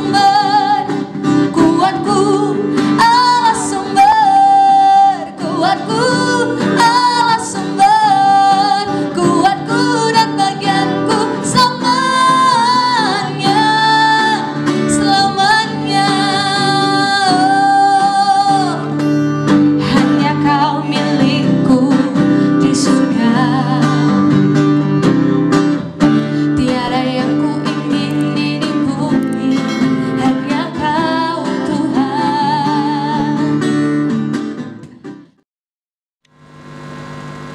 sumber kuatku, Allah sumber kuatku, Allah sumber kuatku dan bagianku selamanya, selamanya. Hanya Kau milikku di surga, tiada yang ku ingin di bumi, hanya Kau Tuhan.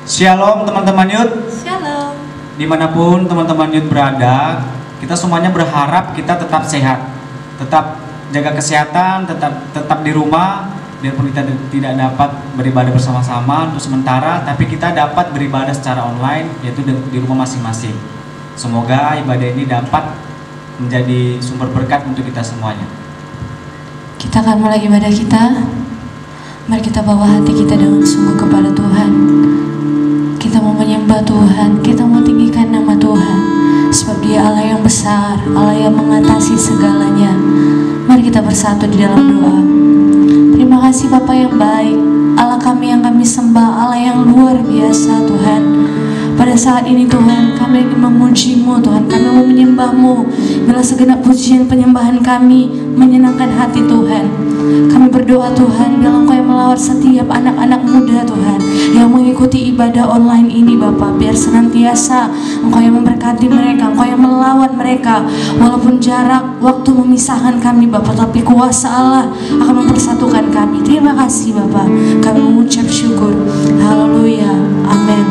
Shalom teman-teman Yud, Shalom. dimanapun teman-teman Yud berada, kita semuanya berharap kita tetap sehat, tetap jaga kesehatan, tetap di rumah, biarpun kita tidak dapat beribadah bersama-sama untuk sementara, tapi kita dapat beribadah secara online, yaitu di rumah masing-masing. Semoga ibadah ini dapat menjadi sumber berkat untuk kita semuanya. Kita akan mulai ibadah kita. Mari kita bawa hati kita dengan sungguh kepada Tuhan. Kita mau menyembah Tuhan, kita mau tinggikan nama Tuhan, sebab Dia Allah yang besar, Allah yang mengatasi segalanya. Mari kita bersatu di dalam doa. Terima kasih Bapa yang baik, Allah kami yang kami sembah, Allah yang luar biasa Tuhan. Pada saat ini Tuhan, kami ingin memuji-Mu Tuhan, kami mau menyembah-Mu. Bila segenap pujian penyembahan kami menyenangkan hati Tuhan. Kami berdoa Tuhan, bila Engkau yang melawat setiap anak-anak muda Tuhan yang mengikuti ibadah online ini Bapa, biar senantiasa Engkau yang memberkati mereka, Engkau yang melawat mereka. Walaupun jarak waktu memisahkan kami Bapa, tapi kuasa Allah akan mempersatukan kami. Terima kasih Bapa, kami mengucap syukur. Haleluya, amin.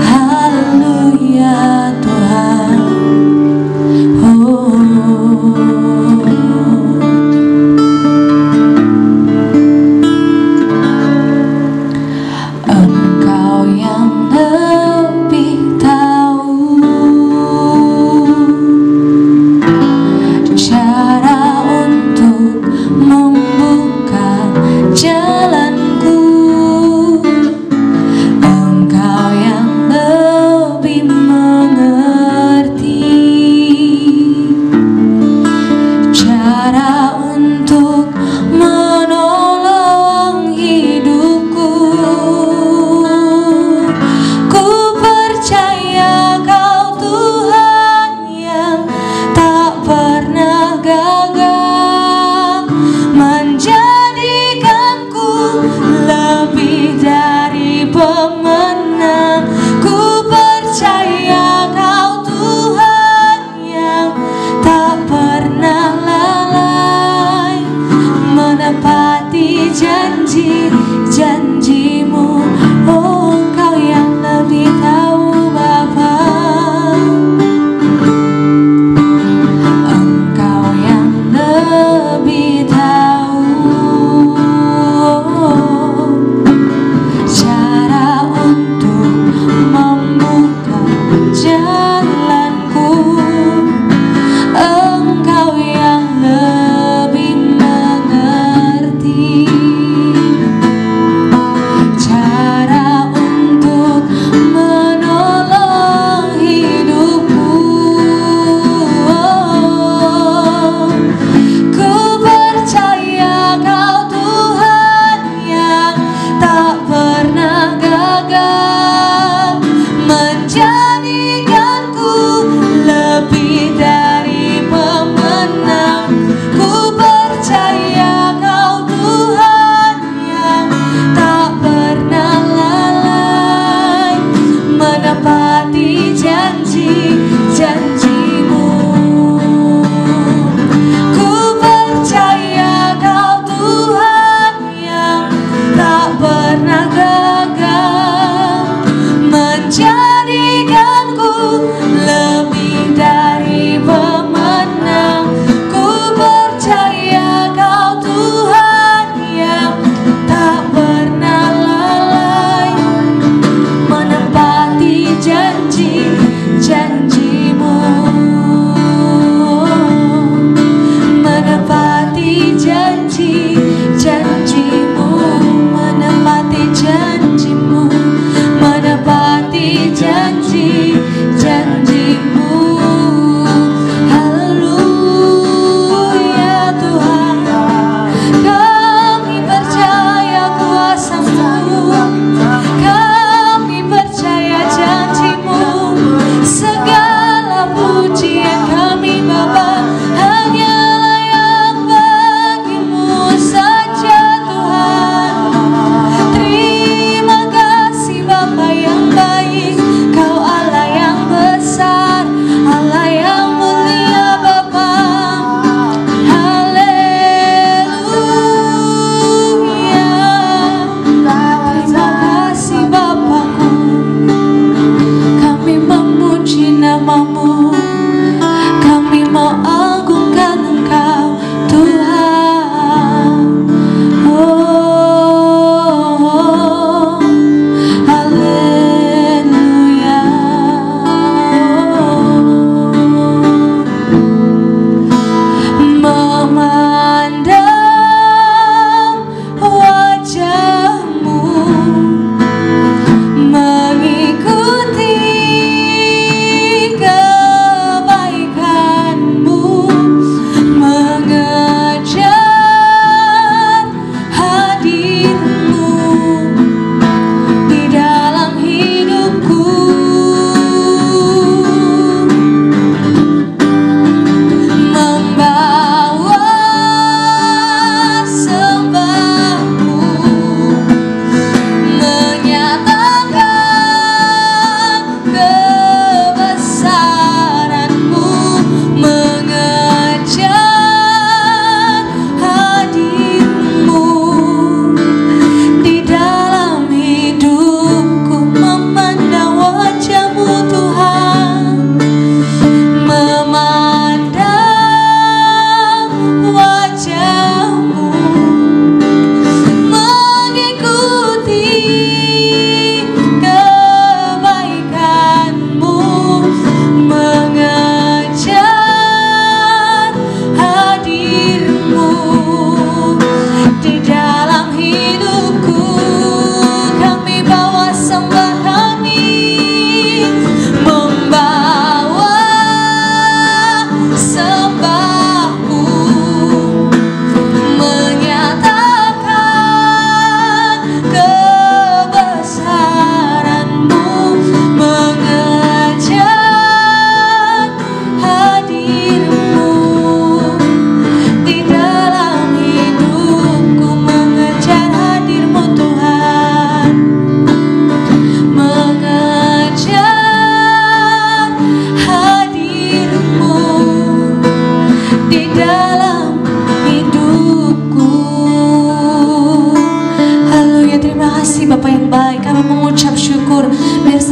Haleluya Tuhan. Oh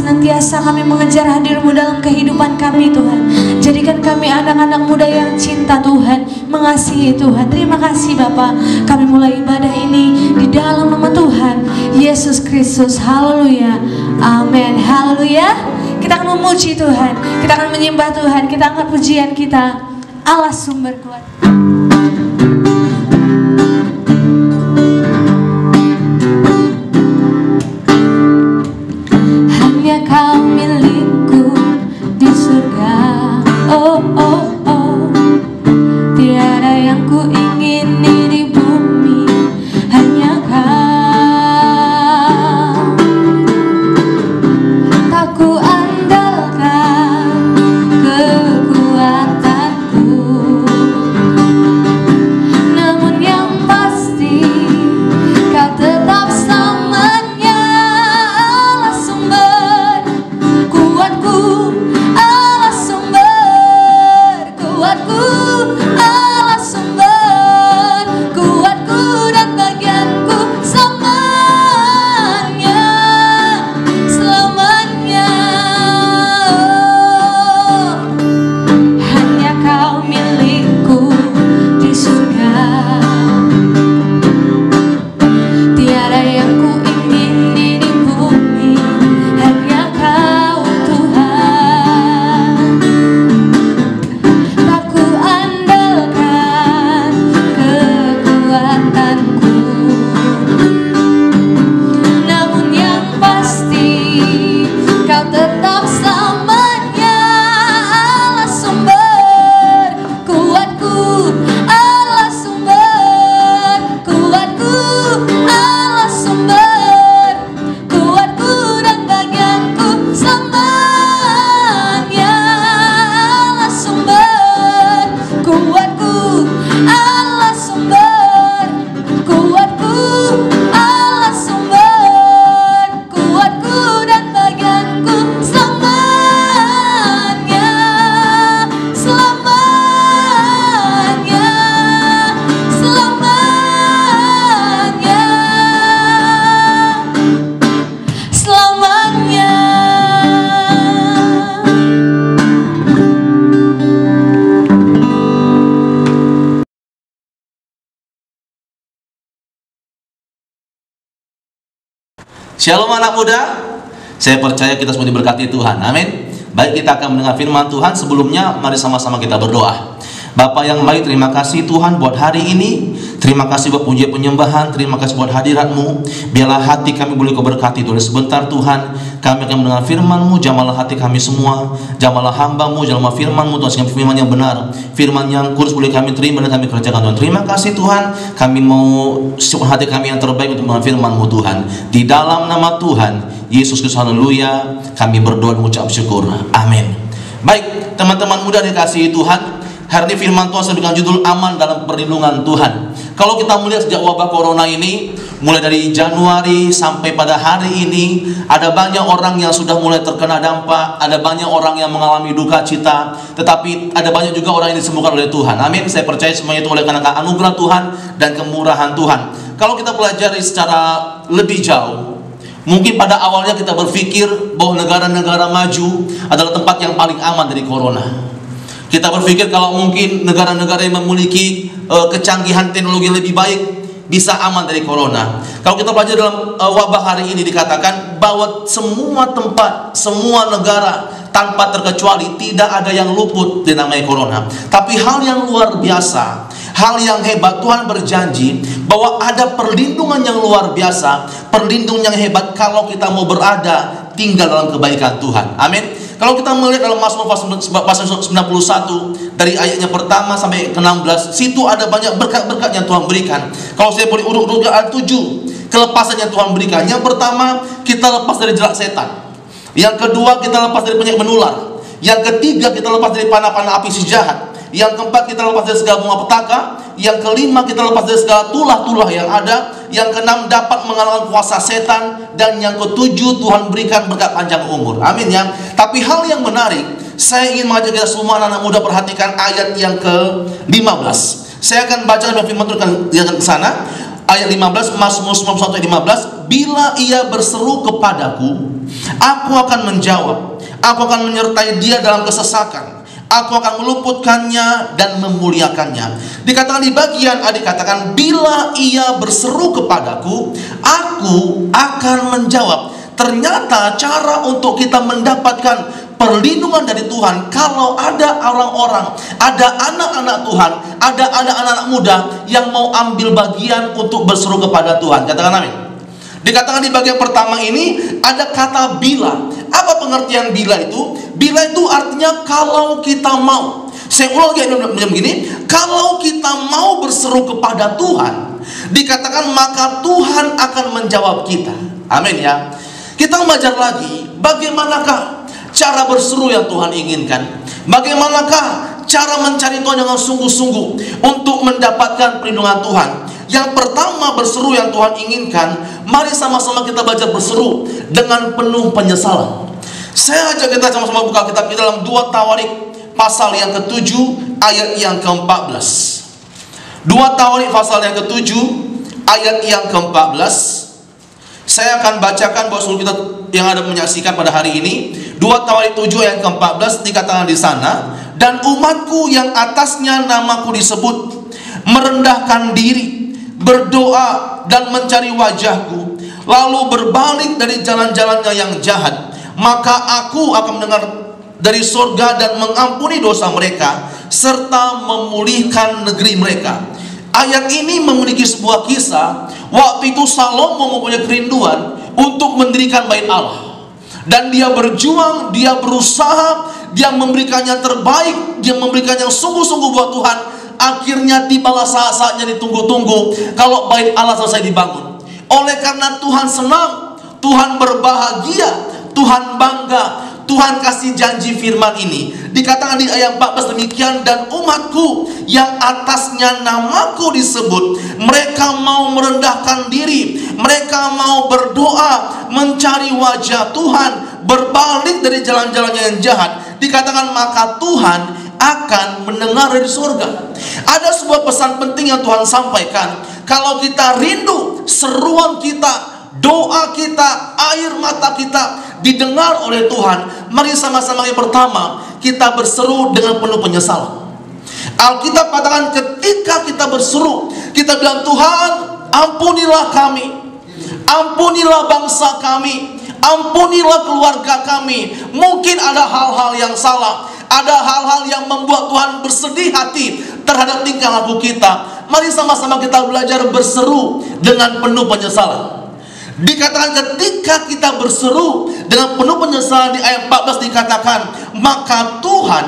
senantiasa kami mengejar hadir-Mu dalam kehidupan kami Tuhan. Jadikan kami anak-anak muda yang cinta Tuhan, mengasihi Tuhan. Terima kasih Bapa. Kami mulai ibadah ini di dalam nama Tuhan Yesus Kristus. Haleluya. Amin. Haleluya. Kita akan memuji Tuhan, kita akan menyembah Tuhan, kita angkat pujian kita. Allah sumber kuat. Hanya Kau milikku di surga. Oh oh oh, tiada yang ku ingini di bumi, hanya Kau. Tak ku andalkan kekuatanku, namun yang pasti Kau tetap selamanya Allah sumber kuatku, Allah sumber kuatku, Allah sumber kuatku dan bagianku selamanya, selamanya. Hanya Kau milikku di surga. Tiada yang ku ingini di bumi, hanya Kau Tuhan. Tak ku andalkan kekuatanku, namun yang pasti Kau tetap selamanya Allah sumber kuatku, Allah sumber kuatku, Allah sumber kuatku dan bagianku selamanya, Allah sumber kuatku, Allah sumber kuatku, Allah sumber kuatku dan bagianku selamanya, selamanya, selamanya, selamanya. Shalom anak muda. Saya percaya kita semua diberkati Tuhan. Amin. Baik, kita akan mendengar firman Tuhan. Sebelumnya mari sama-sama kita berdoa. Bapa yang baik, terima kasih Tuhan buat hari ini. Terima kasih buat puji penyembahan. Terima kasih buat hadirat-Mu. Biarlah hati kami boleh Kau berkati. Tuhan, sebentar Tuhan kami akan mendengar firman-Mu. Jamahlah hati kami semua. Jamahlah hamba-Mu, jamahlah firman-Mu Tuhan, sehingga firman yang benar, firman yang kudus boleh kami terima dan kami kerjakan Tuhan. Terima kasih Tuhan. Kami mau siapkan hati kami yang terbaik untuk mendengar firman-Mu Tuhan. Di dalam nama Tuhan Yesus Kristus, haleluya, kami berdoa dan mengucap syukur. Amin. Baik, teman-teman muda dikasihi Tuhan, hari ini firman Tuhan dengan judul aman dalam perlindungan Tuhan. Kalau kita melihat sejak wabah corona ini, mulai dari Januari sampai pada hari ini, ada banyak orang yang sudah mulai terkena dampak, ada banyak orang yang mengalami duka cita, tetapi ada banyak juga orang yang disembuhkan oleh Tuhan. Amin. Saya percaya semuanya itu oleh karena anugerah Tuhan dan kemurahan Tuhan. Kalau kita pelajari secara lebih jauh, mungkin pada awalnya kita berpikir bahwa negara-negara maju adalah tempat yang paling aman dari corona. Kita berpikir kalau mungkin negara-negara yang memiliki kecanggihan teknologi lebih baik bisa aman dari corona. Kalau kita belajar dalam wabah hari ini dikatakan bahwa semua tempat, semua negara tanpa terkecuali tidak ada yang luput dari namanya corona. Tapi hal yang luar biasa, hal yang hebat, Tuhan berjanji bahwa ada perlindungan yang luar biasa, perlindungan yang hebat kalau kita mau berada tinggal dalam kebaikan Tuhan. Amin. Kalau kita melihat dalam Mazmur pasal 91 dari ayatnya pertama sampai ke-16, situ ada banyak berkat-berkat yang Tuhan berikan. Kalau saya boleh urut-urutkan ada 7 kelepasan yang Tuhan berikan. Yang pertama, kita lepas dari jerat setan. Yang kedua, kita lepas dari penyakit menular. Yang ketiga, kita lepas dari panah-panah api si jahat. Yang keempat, kita lepas dari segala bunga petaka. Yang kelima, kita lepas dari segala tulah-tulah yang ada. Yang keenam, dapat mengalahkan kuasa setan. Dan yang ketujuh, Tuhan berikan berkat panjang umur. Amin ya. Tapi hal yang menarik, saya ingin mengajak kita semua anak-anak muda perhatikan ayat yang ke-15. Saya akan baca dalam firman Tuhan, lihat ke sana. Ayat 15, Mazmur 91 ayat 15. Bila ia berseru kepadaku, Aku akan menjawab, aku akan menyertai dia dalam kesesakan, aku akan meluputkannya dan memuliakannya. Dikatakan di bagian A, dikatakan bila ia berseru kepadaku, aku akan menjawab. Ternyata cara untuk kita mendapatkan perlindungan dari Tuhan, kalau ada orang-orang, ada anak-anak Tuhan, ada anak-anak muda yang mau ambil bagian untuk berseru kepada Tuhan. Katakan amin. Dikatakan di bagian pertama ini ada kata bila. Apa pengertian bila itu? Bila itu artinya kalau kita mau. Saya ulang lagi begini, kalau kita mau berseru kepada Tuhan, dikatakan maka Tuhan akan menjawab kita. Amin ya. Kita belajar lagi bagaimanakah cara berseru yang Tuhan inginkan. Bagaimanakah cara mencari Tuhan dengan sungguh-sungguh untuk mendapatkan perlindungan Tuhan. Yang pertama, berseru yang Tuhan inginkan. Mari sama-sama kita belajar berseru dengan penuh penyesalan. Saya ajak kita sama-sama buka kitab kita dalam 2 Tawarik pasal yang ke-7 ayat yang ke-14. 2 Tawarik pasal yang ke-7 ayat yang ke-14. Saya akan bacakan buat seluruh kita yang ada menyaksikan pada hari ini. 2 Tawarik 7 ayat ke-14 dikatakan di sana, dan umatku yang atasnya namaku disebut merendahkan diri, berdoa dan mencari wajahku, lalu berbalik dari jalan-jalannya yang jahat, maka aku akan mendengar dari surga dan mengampuni dosa mereka serta memulihkan negeri mereka. Ayat ini memiliki sebuah kisah. Waktu itu Salomo mempunyai kerinduan untuk mendirikan bait Allah, dan dia berjuang, dia berusaha, dia memberikan yang terbaik, dia memberikan yang sungguh-sungguh buat Tuhan. Akhirnya tibalah saat-saatnya ditunggu-tunggu kalau bait Allah selesai dibangun. Oleh karena Tuhan senang, Tuhan berbahagia, Tuhan bangga, Tuhan kasih janji firman ini. Dikatakan di ayat 14 demikian, dan umatku yang atasnya namaku disebut, mereka mau merendahkan diri, mereka mau berdoa, mencari wajah Tuhan, berbalik dari jalan-jalannya yang jahat. Dikatakan maka Tuhan akan mendengar dari surga. Ada sebuah pesan penting yang Tuhan sampaikan. Kalau kita rindu, seruan kita, doa kita, air mata kita didengar oleh Tuhan, mari sama-sama yang pertama kita berseru dengan penuh penyesalan. Alkitab katakan ketika kita berseru, kita bilang, Tuhan ampunilah kami, ampunilah bangsa kami, ampunilah keluarga kami. Mungkin ada hal-hal yang salah, ada hal-hal yang membuat Tuhan bersedih hati terhadap tingkah laku kita. Mari sama-sama kita belajar berseru dengan penuh penyesalan. Dikatakan ketika kita berseru dengan penuh penyesalan, di ayat 14 dikatakan maka Tuhan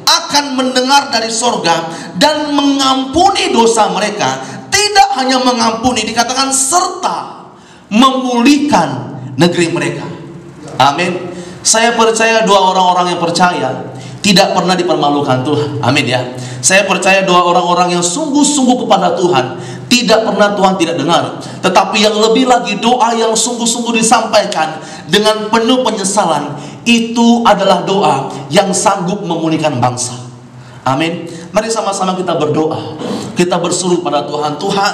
akan mendengar dari sorga dan mengampuni dosa mereka. Tidak hanya mengampuni, dikatakan serta memulihkan negeri mereka. Amin. Saya percaya doa orang-orang yang percaya tidak pernah dipermalukan Tuhan. Amin ya. Saya percaya doa orang-orang yang sungguh-sungguh kepada Tuhan tidak pernah Tuhan tidak dengar. Tetapi yang lebih lagi, doa yang sungguh-sungguh disampaikan dengan penuh penyesalan, itu adalah doa yang sanggup memulihkan bangsa. Amin. Mari sama-sama kita berdoa. Kita berseru pada Tuhan, Tuhan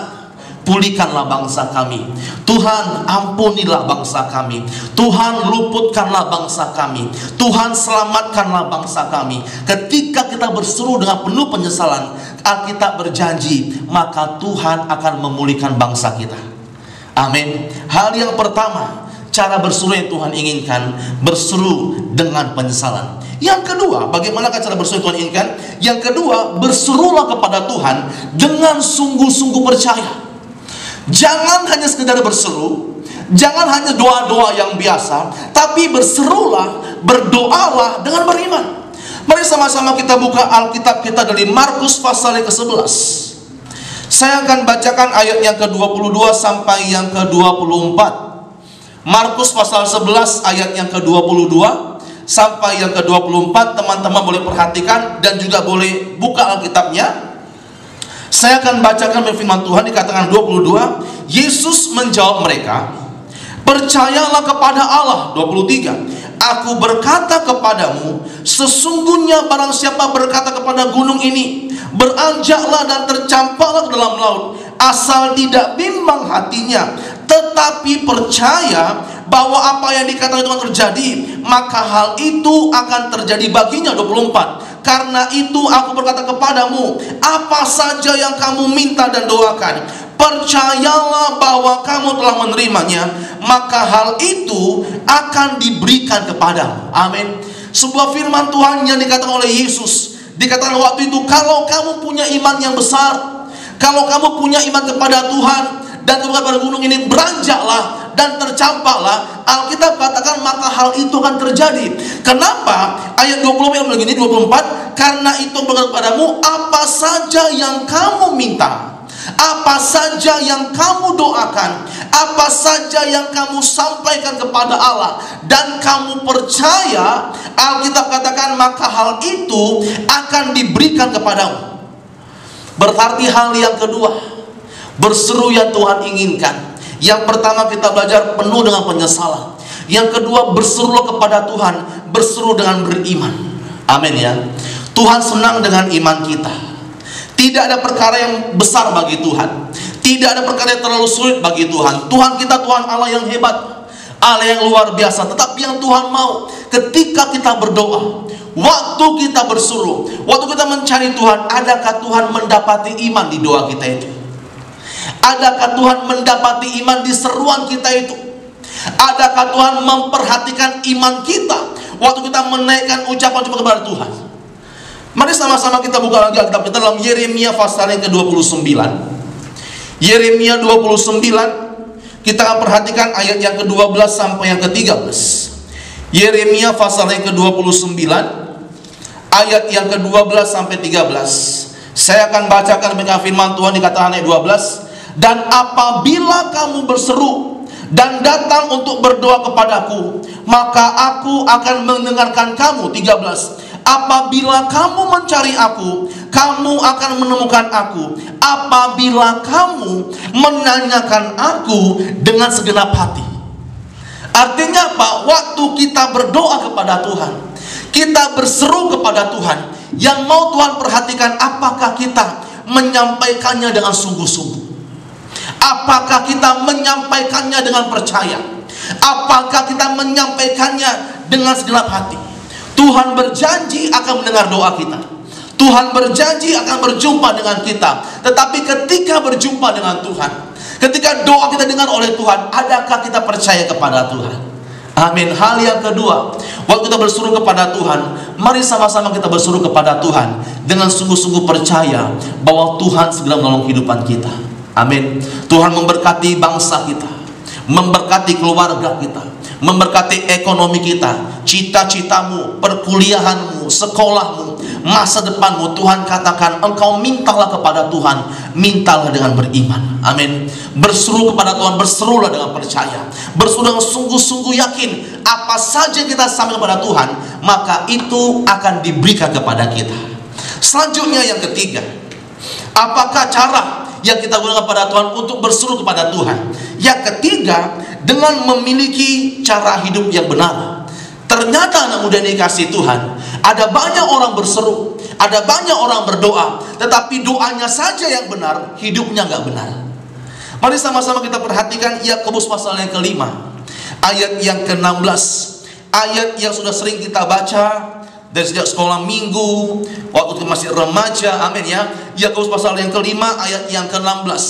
pulihkanlah bangsa kami, Tuhan ampunilah bangsa kami, Tuhan luputkanlah bangsa kami, Tuhan selamatkanlah bangsa kami. Ketika kita berseru dengan penuh penyesalan, Alkitab berjanji maka Tuhan akan memulihkan bangsa kita. Amin. Hal yang pertama, cara berseru yang Tuhan inginkan, berseru dengan penyesalan. Yang kedua, bagaimana cara berseru Tuhan inginkan? Yang kedua, berserulah kepada Tuhan dengan sungguh-sungguh percaya. Jangan hanya sekedar berseru, jangan hanya doa-doa yang biasa, tapi berserulah, berdoalah dengan beriman. Mari sama-sama kita buka Alkitab kita dari Markus pasal yang ke-11. Saya akan bacakan ayat yang ke-22 sampai yang ke-24. Markus pasal 11 ayat yang ke-22 sampai yang ke-24. Teman-teman boleh perhatikan dan juga boleh buka Alkitabnya. Saya akan bacakan firman Tuhan. Dikatakan 22, Yesus menjawab mereka, percayalah kepada Allah. 23, aku berkata kepadamu, sesungguhnya barang siapa berkata kepada gunung ini, beranjaklah dan tercampaklah ke dalam laut, asal tidak bimbang hatinya, tetapi percaya bahwa apa yang dikatakan Tuhan terjadi, maka hal itu akan terjadi baginya. 24, karena itu aku berkata kepadamu, apa saja yang kamu minta dan doakan, percayalah bahwa kamu telah menerimanya, maka hal itu akan diberikan kepadamu. Amin. Sebuah firman Tuhan yang dikatakan oleh Yesus. Dikatakan waktu itu, kalau kamu punya iman yang besar, kalau kamu punya iman kepada Tuhan dan kepada gunung ini, beranjaklah dan tercampaklah. Alkitab katakan maka hal itu akan terjadi. Kenapa? Ayat 20 begini, 24, karena itu berkata kepadamu, apa saja yang kamu minta, apa saja yang kamu doakan, apa saja yang kamu sampaikan kepada Allah, dan kamu percaya, Alkitab katakan maka hal itu akan diberikan kepadamu. Berarti hal yang kedua, berseru yang Tuhan inginkan. Yang pertama kita belajar penuh dengan penyesalan. Yang kedua, berserulah kepada Tuhan, berseru dengan beriman. Amin ya. Tuhan senang dengan iman kita. Tidak ada perkara yang besar bagi Tuhan. Tidak ada perkara yang terlalu sulit bagi Tuhan. Tuhan kita Tuhan Allah yang hebat, Allah yang luar biasa. Tetapi yang Tuhan mau, ketika kita berdoa, waktu kita berseru, waktu kita mencari Tuhan, adakah Tuhan mendapati iman di doa kita itu? Adakah Tuhan mendapati iman di seruan kita itu? Adakah Tuhan memperhatikan iman kita waktu kita menaikkan ucapan kepada Tuhan? Mari sama-sama kita buka lagi Alkitab kita dalam Yeremia pasal yang ke-29. Yeremia 29, kita akan perhatikan ayat yang ke-12 sampai yang ke-13. Yeremia pasal yang ke-29, ayat yang ke-12 sampai 13. Saya akan bacakan firman Tuhan, dikatakan ayat 12. Dan apabila kamu berseru dan datang untuk berdoa kepadaku, maka aku akan mendengarkan kamu. 13. Apabila kamu mencari aku, kamu akan menemukan aku. Apabila kamu menanyakan aku dengan segenap hati. Artinya apa? Waktu kita berdoa kepada Tuhan, kita berseru kepada Tuhan, yang mau Tuhan perhatikan, apakah kita menyampaikannya dengan sungguh-sungguh? Apakah kita menyampaikannya dengan percaya? Apakah kita menyampaikannya dengan segenap hati? Tuhan berjanji akan mendengar doa kita. Tuhan berjanji akan berjumpa dengan kita. Tetapi ketika berjumpa dengan Tuhan, ketika doa kita dengar oleh Tuhan, adakah kita percaya kepada Tuhan? Amin. Hal yang kedua, waktu kita berseru kepada Tuhan, mari sama-sama kita berseru kepada Tuhan dengan sungguh-sungguh percaya bahwa Tuhan segera menolong kehidupan kita. Amin. Tuhan memberkati bangsa kita, memberkati keluarga kita, memberkati ekonomi kita, cita-citamu, perkuliahanmu, sekolahmu, masa depanmu. Tuhan katakan, engkau mintalah kepada Tuhan, mintalah dengan beriman. Amin. Berseru kepada Tuhan, berserulah dengan percaya, berseru dengan sungguh-sungguh yakin. Apa saja kita sampaikan kepada Tuhan, maka itu akan diberikan kepada kita. Selanjutnya yang ketiga, apakah cara yang kita gunakan kepada Tuhan untuk berseru kepada Tuhan? Yang ketiga, dengan memiliki cara hidup yang benar. Ternyata anak muda yang dikasih Tuhan, ada banyak orang berseru, ada banyak orang berdoa, tetapi doanya saja yang benar, hidupnya nggak benar. Mari sama-sama kita perhatikan Yakobus pasal yang ke-5, ayat yang ke-16, ayat yang sudah sering kita baca dari sejak sekolah minggu, waktu kita masih remaja. Amin ya. Yakobus pasal yang ke-5 ayat yang ke-16.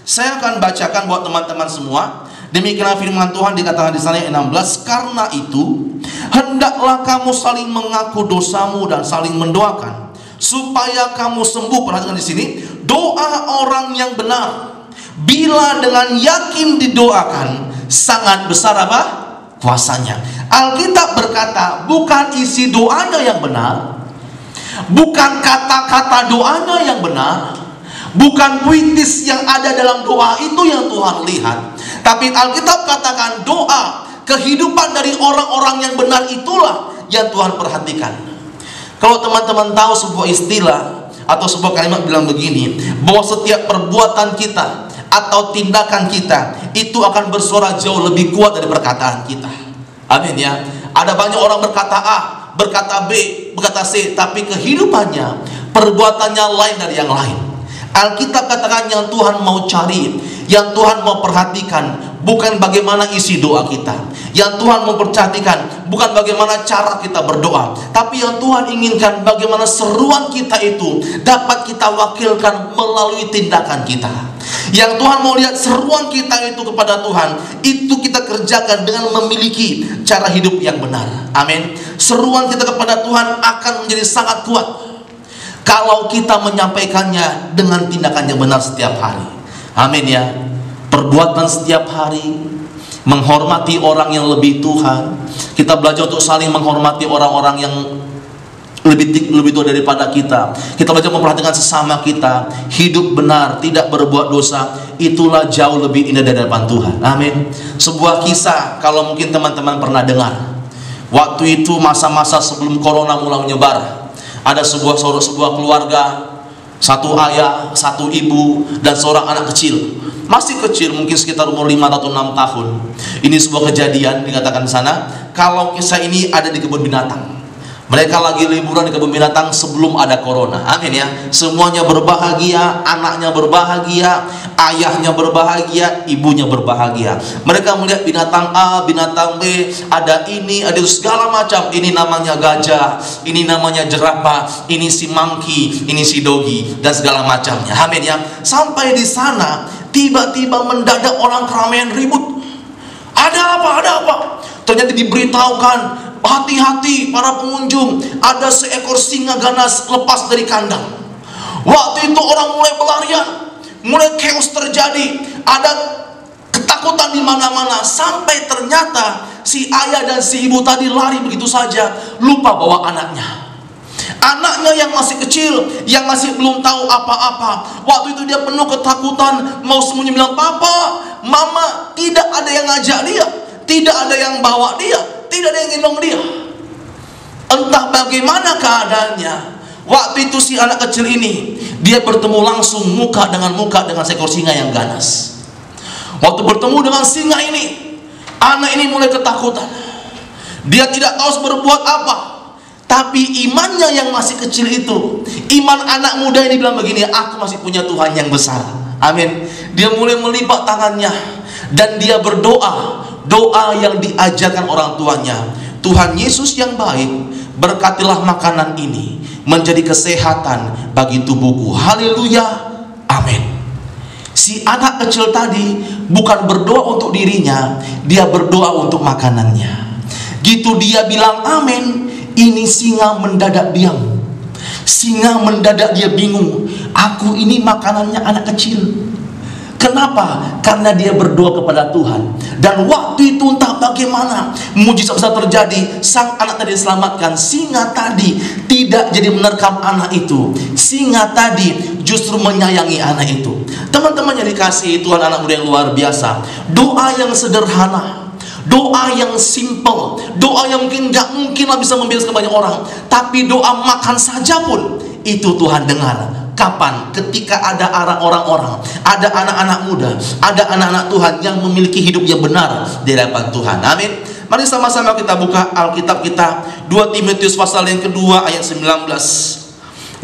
Saya akan bacakan buat teman-teman semua. Demikianlah firman Tuhan, dikatakan di sana ayat 16. Karena itu, hendaklah kamu saling mengaku dosamu dan saling mendoakan supaya kamu sembuh. Perhatikan di sini, doa orang yang benar bila dengan yakin didoakan, sangat besar apa? Kuasanya. Alkitab berkata, bukan isi doanya yang benar, bukan kata-kata doanya yang benar, bukan puitis yang ada dalam doa itu yang Tuhan lihat. Tapi Alkitab katakan doa, kehidupan dari orang-orang yang benar itulah yang Tuhan perhatikan. Kalau teman-teman tahu sebuah istilah atau sebuah kalimat bilang begini, bahwa setiap perbuatan kita atau tindakan kita itu akan bersuara jauh lebih kuat dari perkataan kita. Amin ya. Ada banyak orang berkata A, berkata B, berkata C, tapi kehidupannya, perbuatannya lain dari yang lain. Alkitab katakan yang Tuhan mau cari, yang Tuhan mau perhatikan, bukan bagaimana isi doa kita. Yang Tuhan memperhatikan bukan bagaimana cara kita berdoa, tapi yang Tuhan inginkan bagaimana seruan kita itu dapat kita wakilkan melalui tindakan kita. Yang Tuhan mau lihat seruan kita itu kepada Tuhan, itu kita kerjakan dengan memiliki cara hidup yang benar. Amin. Seruan kita kepada Tuhan akan menjadi sangat kuat kalau kita menyampaikannya dengan tindakan yang benar setiap hari. Amin ya. Perbuatan setiap hari, menghormati orang yang lebih Tuhan. Kita belajar untuk saling menghormati orang-orang yang lebih tua daripada kita. Kita belajar memperhatikan sesama kita, hidup benar, tidak berbuat dosa. Itulah jauh lebih indah dari hadapan Tuhan. Amin. Sebuah kisah, kalau mungkin teman-teman pernah dengar, waktu itu masa-masa sebelum corona mulai menyebar, ada sebuah keluarga, satu ayah, satu ibu, dan seorang anak kecil. Masih kecil, mungkin sekitar umur 5 atau 6 tahun. Ini sebuah kejadian dikatakan di sana. Kalau kisah ini ada di kebun binatang. Mereka lagi liburan di kebun binatang sebelum ada corona. Amin ya. Semuanya berbahagia, anaknya berbahagia, ayahnya berbahagia, ibunya berbahagia. Mereka melihat binatang A, binatang B, ada ini, ada segala macam. Ini namanya gajah, ini namanya jerapah, ini si monkey, ini si dogi, dan segala macamnya. Amin ya. Sampai di sana, tiba-tiba mendadak orang keramaian ribut. Ada apa? Ada apa? Ternyata diberitahukan, hati-hati para pengunjung, ada seekor singa ganas lepas dari kandang. Waktu itu orang mulai berlarian, mulai chaos terjadi, ada ketakutan di mana-mana, sampai ternyata si ayah dan si ibu tadi lari begitu saja, lupa bawa anaknya. Anaknya yang masih kecil, yang masih belum tahu apa-apa. Waktu itu dia penuh ketakutan, mau sembunyi bilang, "Papa, Mama, tidak ada yang ngajak dia, tidak ada yang bawa dia, tidak ada yang gendong dia." Entah bagaimana keadaannya. Waktu itu si anak kecil ini, dia bertemu langsung muka dengan seekor singa yang ganas. Waktu bertemu dengan singa ini, anak ini mulai ketakutan. Dia tidak tahu harus berbuat apa. Tapi imannya yang masih kecil itu, iman anak muda ini bilang begini, aku masih punya Tuhan yang besar. Amin. Dia mulai melipat tangannya dan dia berdoa, doa yang diajarkan orang tuanya. Tuhan Yesus yang baik, berkatilah makanan ini menjadi kesehatan bagi tubuhku. Haleluya. Amin. Si anak kecil tadi bukan berdoa untuk dirinya, dia berdoa untuk makanannya. Gitu dia bilang amin, ini singa mendadak diam. Singa mendadak dia bingung. Aku ini makanannya anak kecil. Kenapa? Karena dia berdoa kepada Tuhan. Dan waktu itu entah bagaimana mujizat bisa terjadi. Sang anak tadi diselamatkan. Singa tadi tidak jadi menerkam anak itu. Singa tadi justru menyayangi anak itu. Teman-teman yang dikasihi Tuhan, anak muda yang luar biasa, doa yang sederhana, doa yang simple, doa yang mungkin gak mungkin lah bisa membebaskan banyak orang, tapi doa makan saja pun itu Tuhan dengar. Kapan? Ketika ada orang-orang, ada anak-anak muda, ada anak-anak Tuhan yang memiliki hidup yang benar di hadapan Tuhan. Amin. Mari sama-sama kita buka Alkitab kita, 2 Timotius pasal yang kedua ayat 19.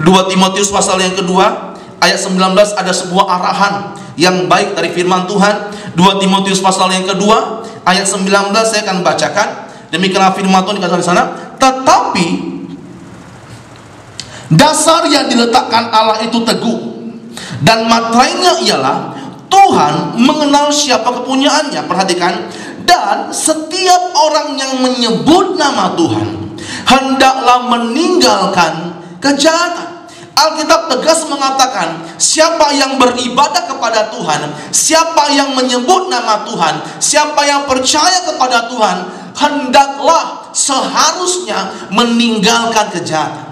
2 Timotius pasal yang kedua ayat 19 ada sebuah arahan yang baik dari firman Tuhan. 2 Timotius pasal yang kedua ayat 19 saya akan bacakan. Demikianlah firman Tuhan dikatakan di sana, tetapi dasar yang diletakkan Allah itu teguh, dan materainya ialah Tuhan mengenal siapa kepunyaannya. Perhatikan, dan setiap orang yang menyebut nama Tuhan hendaklah meninggalkan kejahatan. Alkitab tegas mengatakan, siapa yang beribadah kepada Tuhan, siapa yang menyebut nama Tuhan, siapa yang percaya kepada Tuhan, hendaklah seharusnya meninggalkan kejahatan.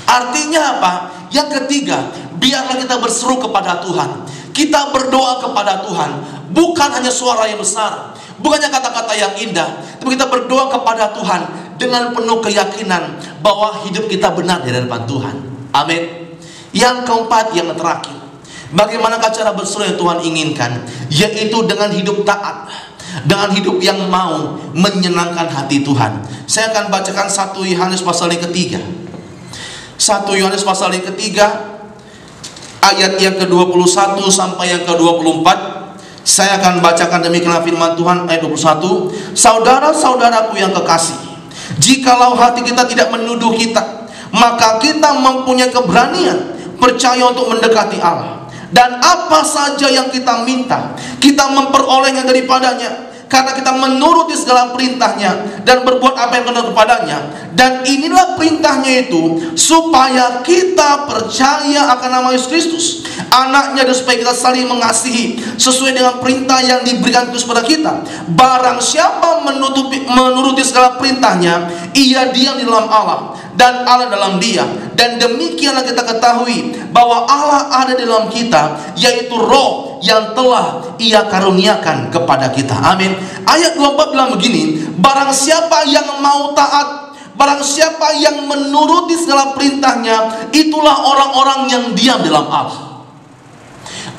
Artinya apa? Yang ketiga, biarlah kita berseru kepada Tuhan. Kita berdoa kepada Tuhan, bukan hanya suara yang besar, bukannya kata-kata yang indah, tapi kita berdoa kepada Tuhan dengan penuh keyakinan bahwa hidup kita benar di hadapan Tuhan. Amin. Yang keempat, yang terakhir, bagaimanakah cara berseru yang Tuhan inginkan? Yaitu dengan hidup taat, dengan hidup yang mau menyenangkan hati Tuhan. Saya akan bacakan 1 Yohanes pasal yang ketiga. 1 Yohanes pasal yang ketiga ayat yang ke-21 sampai yang ke-24. 1 Saya akan bacakan demikianlah firman Tuhan ayat 21. Saudara-saudaraku yang kekasih, jikalau hati kita tidak menuduh kita, maka kita mempunyai keberanian percaya untuk mendekati Allah. Dan apa saja yang kita minta, kita memperolehnya daripadanya, karena kita menuruti segala perintahnya dan berbuat apa yang benar kepadanya. Dan inilah perintahnya itu, supaya kita percaya akan nama Yesus Kristus, anaknya, dan supaya kita saling mengasihi sesuai dengan perintah yang diberikan Kristus kepada kita. Barang siapa menuruti segala perintahnya, ia diam di dalam Allah dan Allah dalam dia. Dan demikianlah kita ketahui bahwa Allah ada di dalam kita, yaitu Roh yang telah Ia karuniakan kepada kita. Amin. Ayat 24 bilang begini, barang siapa yang mau taat, barang siapa yang menuruti segala perintahnya, itulah orang-orang yang diam dalam Allah,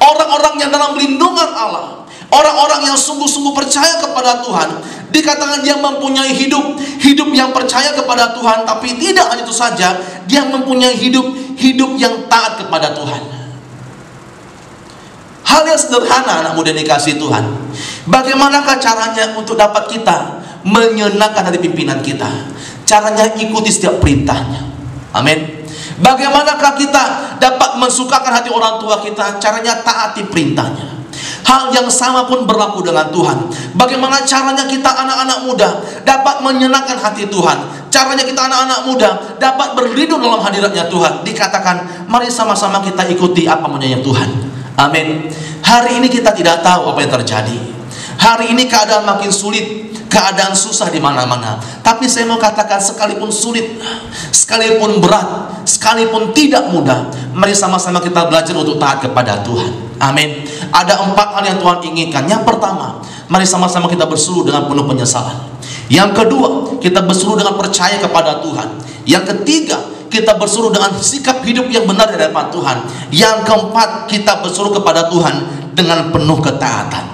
orang-orang yang dalam lindungan Allah, orang-orang yang sungguh-sungguh percaya kepada Tuhan. Dikatakan dia mempunyai hidup yang percaya kepada Tuhan. Tapi tidak hanya itu saja, dia mempunyai hidup yang taat kepada Tuhan. Hal yang sederhana, anak muda dikasih Tuhan. Bagaimanakah caranya untuk dapat kita menyenangkan hati pimpinan kita? Caranya ikuti setiap perintahnya. Amin. Bagaimanakah kita dapat mensukakan hati orang tua kita? Caranya taati perintahnya. Hal yang sama pun berlaku dengan Tuhan. Bagaimana caranya kita anak-anak muda dapat menyenangkan hati Tuhan? Caranya kita anak-anak muda dapat berlindung dalam hadiratnya Tuhan. Dikatakan, mari sama-sama kita ikuti apa maunya Tuhan. Amin. Hari ini kita tidak tahu apa yang terjadi. Hari ini keadaan makin sulit, keadaan susah di mana-mana. Tapi saya mau katakan, sekalipun sulit, sekalipun berat, sekalipun tidak mudah, mari sama-sama kita belajar untuk taat kepada Tuhan. Amin. Ada 4 hal yang Tuhan inginkan. Yang pertama, mari sama-sama kita berseru dengan penuh penyesalan. Yang kedua, kita berseru dengan percaya kepada Tuhan. Yang ketiga, kita berseru dengan sikap hidup yang benar di hadapan Tuhan. Yang keempat, kita berseru kepada Tuhan dengan penuh ketaatan.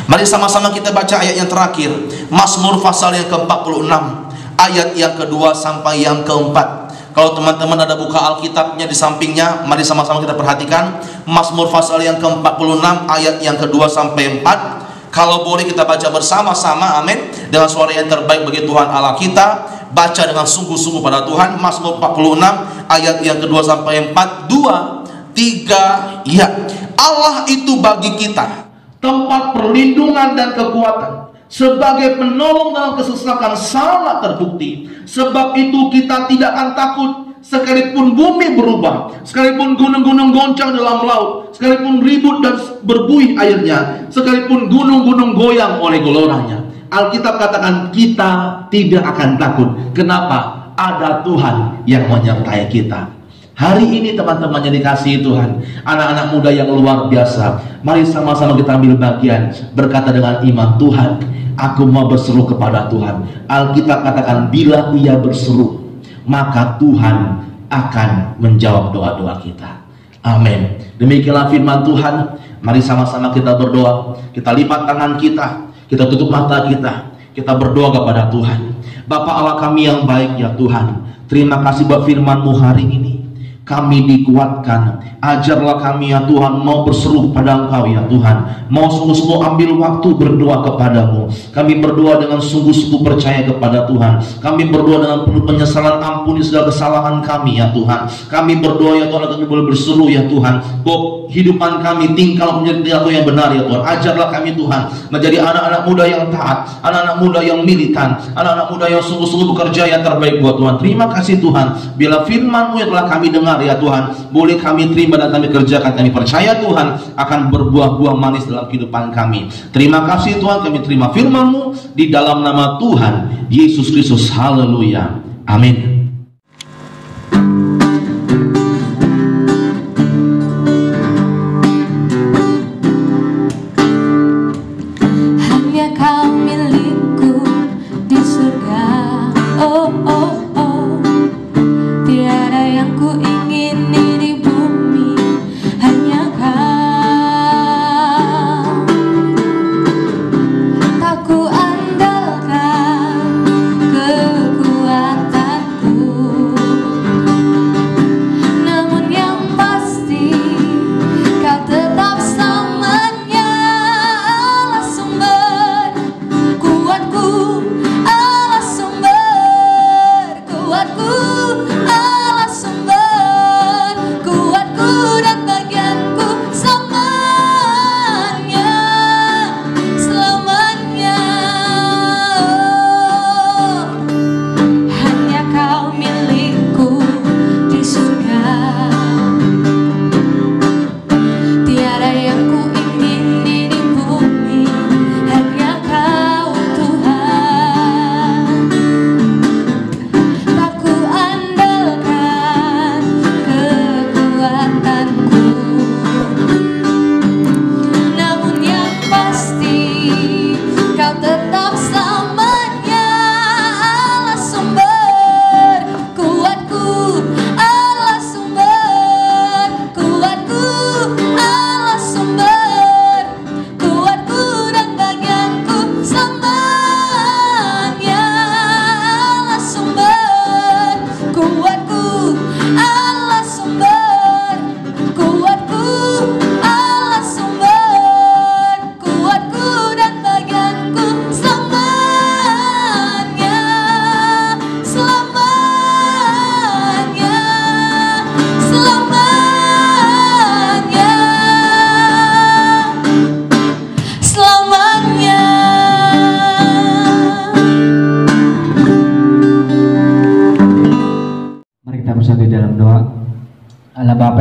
Mari sama-sama kita baca ayat yang terakhir, Mazmur pasal yang ke-46, ayat yang kedua sampai yang keempat. Kalau teman-teman ada buka Alkitabnya di sampingnya, mari sama-sama kita perhatikan Mazmur pasal yang ke-46 ayat yang kedua sampai 4. Kalau boleh kita baca bersama-sama, amin, dengan suara yang terbaik bagi Tuhan Allah kita. Baca dengan sungguh-sungguh pada Tuhan. Mazmur 46 ayat yang kedua sampai 4. 2, 3, ya. Allah itu bagi kita tempat perlindungan dan kekuatan, sebagai penolong dalam kesesakan sangat terbukti. Sebab itu kita tidak akan takut, sekalipun bumi berubah, sekalipun gunung-gunung goncang dalam laut, sekalipun ribut dan berbuih airnya, sekalipun gunung-gunung goyang oleh geloranya. Alkitab katakan kita tidak akan takut. Kenapa? Ada Tuhan yang menyertai kita. Hari ini teman-teman yang dikasihi Tuhan, anak-anak muda yang luar biasa, mari sama-sama kita ambil bagian berkata dengan iman, Tuhan, aku mau berseru kepada Tuhan. Alkitab katakan, bila ia berseru, maka Tuhan akan menjawab doa-doa kita. Amin. Demikianlah firman Tuhan. Mari sama-sama kita berdoa. Kita lipat tangan kita tutup mata kita berdoa kepada Tuhan. Bapa Allah kami yang baik ya Tuhan, terima kasih buat firman-Mu hari ini. Kami dikuatkan, ajarlah kami ya Tuhan mau berseru pada Engkau ya Tuhan, mau sungguh-sungguh ambil waktu berdoa kepadamu. Kami berdoa dengan sungguh-sungguh percaya kepada Tuhan. Kami berdoa dengan penuh penyesalan, ampuni segala kesalahan kami ya Tuhan. Kami berdoa ya Tuhan, kami boleh berseru ya Tuhan, bahwa kehidupan kami tinggal menjadi aku yang benar ya Tuhan. Ajarlah kami Tuhan menjadi anak-anak muda yang taat, anak-anak muda yang militan, anak-anak muda yang sungguh-sungguh bekerja yang terbaik buat Tuhan. Terima kasih Tuhan, bila firman-Mu yang telah kami dengar ya Tuhan, boleh kami terima dan kami kerjakan. Kami percaya Tuhan akan berbuah-buah manis dalam kehidupan kami. Terima kasih Tuhan, kami terima firman-Mu di dalam nama Tuhan Yesus Kristus. Haleluya. Amin. Hanya Kau milikku di surga. Oh, oh, oh. Tiada yang ku ingini di bumi, hanya Kau. Tak ku andalkan kekuatanku,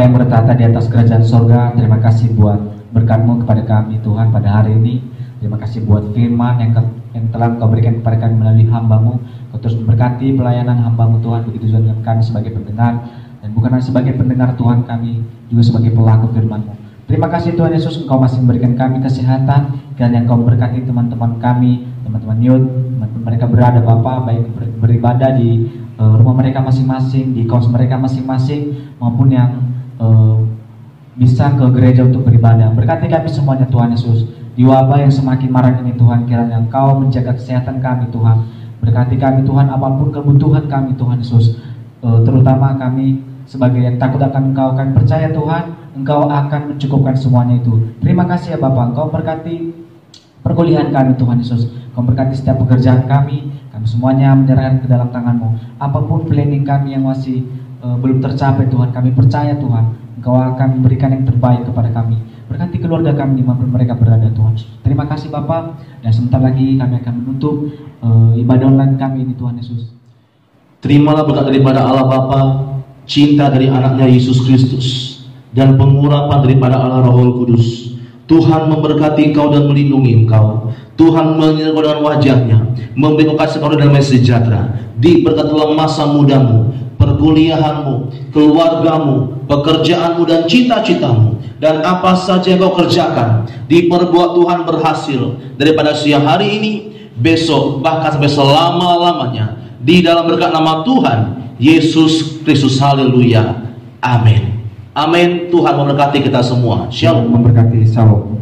Bapa yang bertata di atas kerajaan sorga, terima kasih buat berkat-Mu kepada kami Tuhan pada hari ini. Terima kasih buat firman yang telah Engkau berikan kepada kami melalui hamba-Mu. Kau terus memberkati pelayanan hamba-Mu Tuhan, begitu juga dengan kami sebagai pendengar. Dan bukan hanya sebagai pendengar Tuhan, kami juga sebagai pelaku firman-Mu. Terima kasih Tuhan Yesus, Engkau masih memberikan kami kesehatan, dan yang Engkau memberkati teman-teman kami, teman-teman youth, teman-teman mereka berada Bapa, baik beribadah di rumah mereka masing-masing, di kos mereka masing-masing, maupun yang bisa ke gereja untuk beribadah. Berkati kami semuanya Tuhan Yesus. Di wabah yang semakin marak ini Tuhan, kiranya Engkau menjaga kesehatan kami Tuhan. Berkati kami Tuhan, apapun kebutuhan kami Tuhan Yesus, terutama kami sebagai yang takut akan Engkau, kami percaya Tuhan Engkau akan mencukupkan semuanya itu. Terima kasih ya Bapak, Engkau berkati perkuliahan kami Tuhan Yesus. Engkau berkati setiap pekerjaan kami semuanya menyerahkan ke dalam tangan-Mu. Apapun planning kami yang masih belum tercapai Tuhan, kami percaya Tuhan Engkau akan memberikan yang terbaik kepada kami. Berkati keluarga kami dimanapun mereka berada Tuhan. Terima kasih Bapak, dan sebentar lagi kami akan menutup ibadah online kami ini Tuhan Yesus. Terimalah berkat daripada Allah Bapa, cinta dari anaknya Yesus Kristus, dan pengurapan daripada Allah Roh Kudus. Tuhan memberkati engkau dan melindungi engkau. Tuhan menyertai dengan wajahnya, memberi kasih karunia dan damai sejahtera. Diberkatilah masa mudamu, perkuliahanmu, keluargamu, pekerjaanmu dan cita-citamu, dan apa saja yang kau kerjakan diperbuat Tuhan berhasil daripada siang hari ini, besok, bahkan sampai selama-lamanya, di dalam berkat nama Tuhan Yesus Kristus. Haleluya. Amin. Amin. Tuhan memberkati kita semua. Shalom. Memberkati. Shalom.